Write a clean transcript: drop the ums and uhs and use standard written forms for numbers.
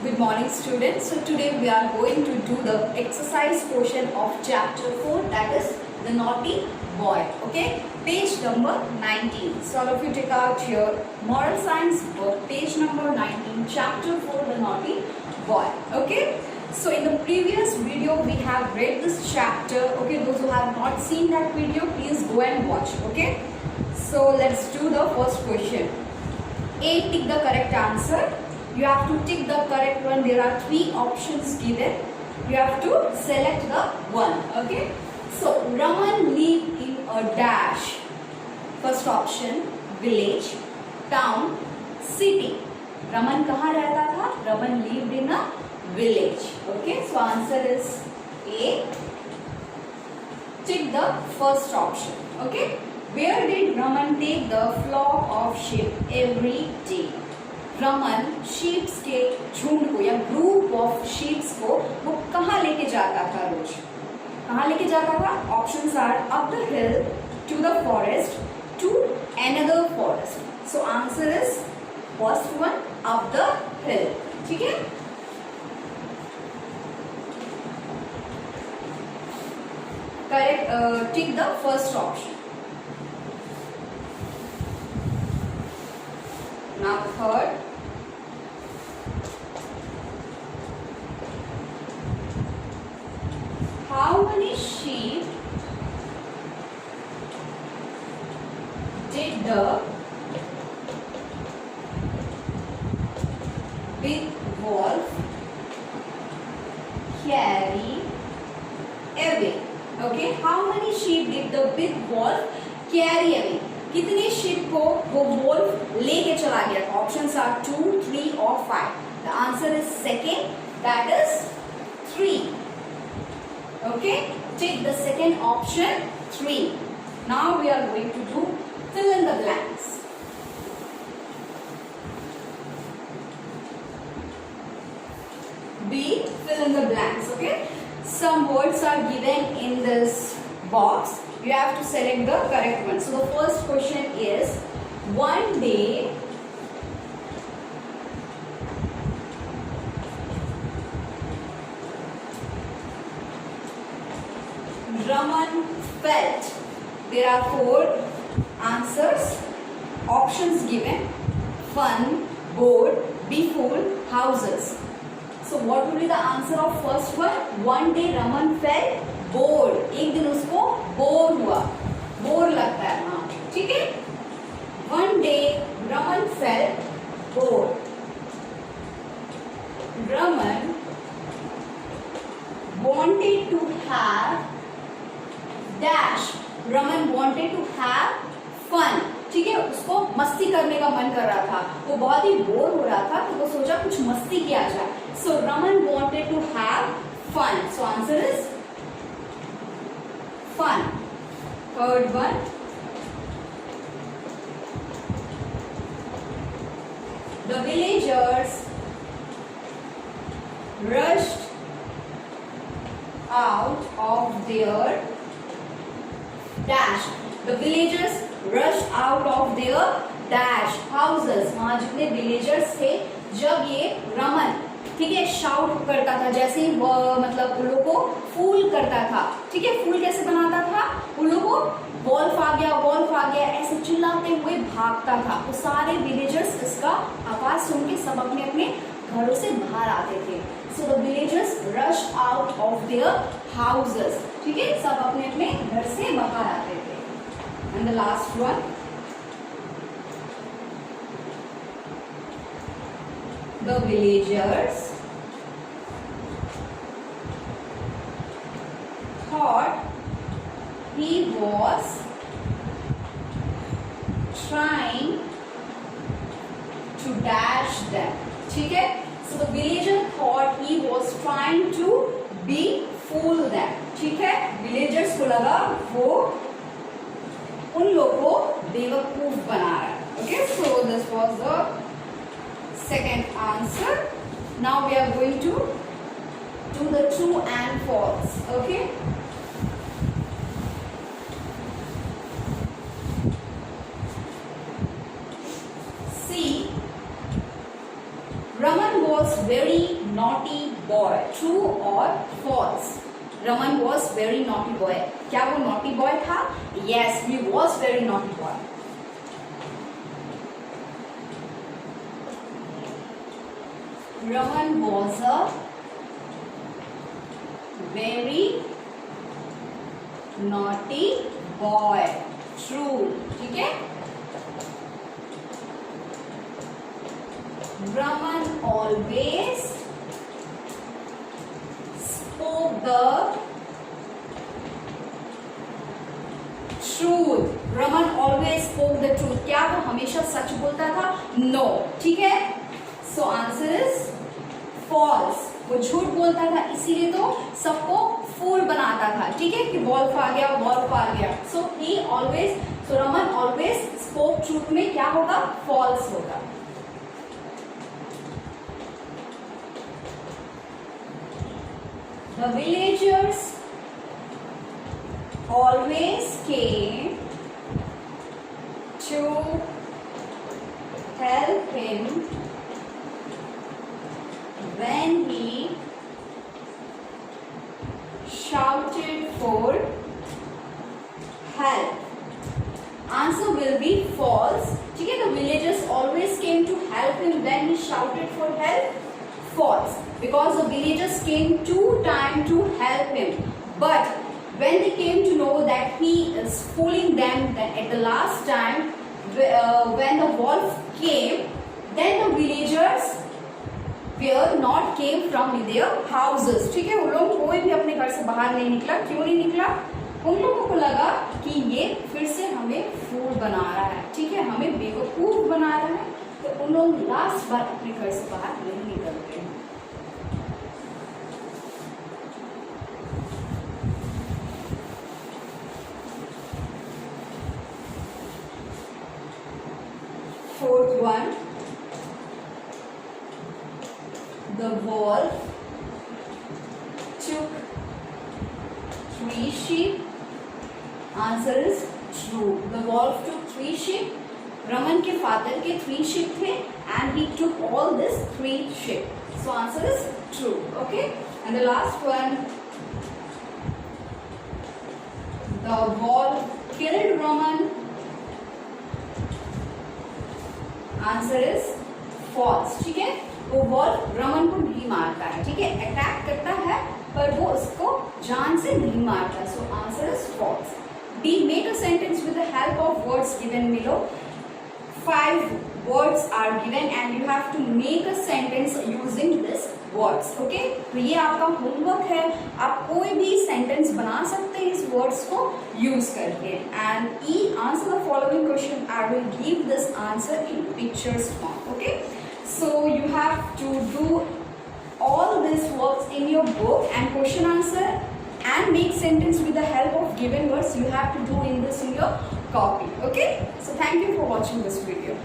Good morning students. So today we are going to do the exercise portion of chapter 4, that is the naughty boy. Okay, page number 19. So all of you take out your moral science book, page number 19, chapter 4, the naughty boy. Okay, so in the previous video we have read this chapter. Okay, those who have not seen that video, please go and watch. Okay, so let's do the first question. A, tick the correct answer. You have to tick the correct one. There are 3 options given. You have to select the one. Okay. So Raman lived in a dash. First option, village, town, city. Raman कहाँ रहता था? Raman lived in a village. Okay. So answer is A. Tick the first option. Okay. Where did Raman take the flock of sheep every day? Raman sheeps के झुंड को या group of sheeps को वो कहाँ लेके जाता था रोज? कहाँ लेके जाता था? Options are up the hill, to the forest, to another forest. So answer is first one, up the hill. ठीक है, correct. Tick the first option. Now third, how many sheep did the big wolf carry away? Okay, how many sheep did the big wolf carry away? कितने ship को वो Wolff लेके चला गया? Options are 2, 3 और 5. The answer is second, that is 3. Okay, take the second option 3. Now we are going to do fill in the blanks. B, fill in the blanks. Okay, some words are given in this box. You have to select the correct one. So the first question is, one day Raman felt. There are 4 answers, options given: fun, bored, be full, houses. So what will be the answer of first one? One day Raman felt bored. एक दिन उसको bore हुआ, bore लगता है ना. ठीक है, one day Raman felt bored. Raman wanted to have dash. Raman wanted to have fun. ठीक है, उसको मस्ती करने का मन कर रहा था, वो बहुत ही बोर हो रहा था, तो वो सोचा कुछ मस्ती किया जाए. So Raman wanted to have fun. So answer is fun. Third one, the villagers rushed out of their dash. The villagers rushed out of their dash houses. वहां जितने villagers थे, जब ये रमन, ठीक है, शाउट करता था, जैसे ही मतलब उन लोगों को फूल करता था. ठीक है, फूल कैसे बनाता था? उन लोगों को वॉल्फ आ गया, वॉल्फ आ गया, ऐसे चिल्लाते हुए भागता था. तो सारे विलेजर्स इसका आवाज सुन के सब अपने अपने घरों से बाहर आते थे. So the villagers rush out of their houses. ठीक है, सब अपने अपने घर से बाहर आते थे. And the last one, the villagers thought he was trying to dash them. ठीक है, so the villager thought he was trying to be fool them. ठीक है, villagers को लगा वो उन लोगों को बेवकूफ बना रहा है. Okay, so this was the second answer. Now we are going to do the true and false. Okay, see, Raman was was very naughty boy. True or false? Raman was very naughty boy. क्या वो naughty boy था? Yes, he was very naughty boy. Raman was a very naughty boy. True. ठीक है? Raman always spoke the truth. Raman always spoke the truth. क्या वो हमेशा सच बोलता था? No. ठीक है? So answer is false. वो झूठ बोलता था, इसीलिए तो सबको फूल बनाता था. ठीक है कि वॉल्फ आ गया, वॉल्फ आ गया. So he always, so Raman always spoke truth में क्या होगा? False होगा. The villagers always came to help him when he shouted for help. Answer will be false. ठीक है, the villagers always came to help him when he shouted for help. False, because the villagers came 2 times to help him, but when they came to know that he is fooling them, then at the last time when the wolf came, then the villagers were not came from their houses. ठीक है, उन लोग कोई भी अपने घर से बाहर नहीं निकला. क्यों नहीं निकला? उन लोगों को लगा कि ये फिर से हमें फूल बना रहा है. ठीक है, हमें बेवकूफ बना रहा है. तो उन लोग लास्ट बार अपने घर से बाहर नहीं निकलते हैं. Fourth one, the wolf took 3 sheep. Answer is true. The wolf took 3 sheep. Raman के father के 3 sheep थे and he took all this 3 sheep. So answer is true. Okay. And the last one, the wolf killed Raman. Answer is false. ठीक है, वो wolf Raman को नहीं मारता है. ठीक है, अटैक करता है पर वो उसको जान से नहीं मारता. So answer is false. B, make a sentence with the help of words given below. 5 words are given and you have to make a sentence using this words. Okay, तो ये आपका होमवर्क है. आप कोई भी सेंटेंस बना सकते हैं इस वर्ड्स को यूज करके. And E, answer the following question. I will give this answer in pictures form. Okay, so you have to do all these works in your book and question answer and make sentence with the help of given words. You have to do in this in your copy. Okay, so thank you for watching this video.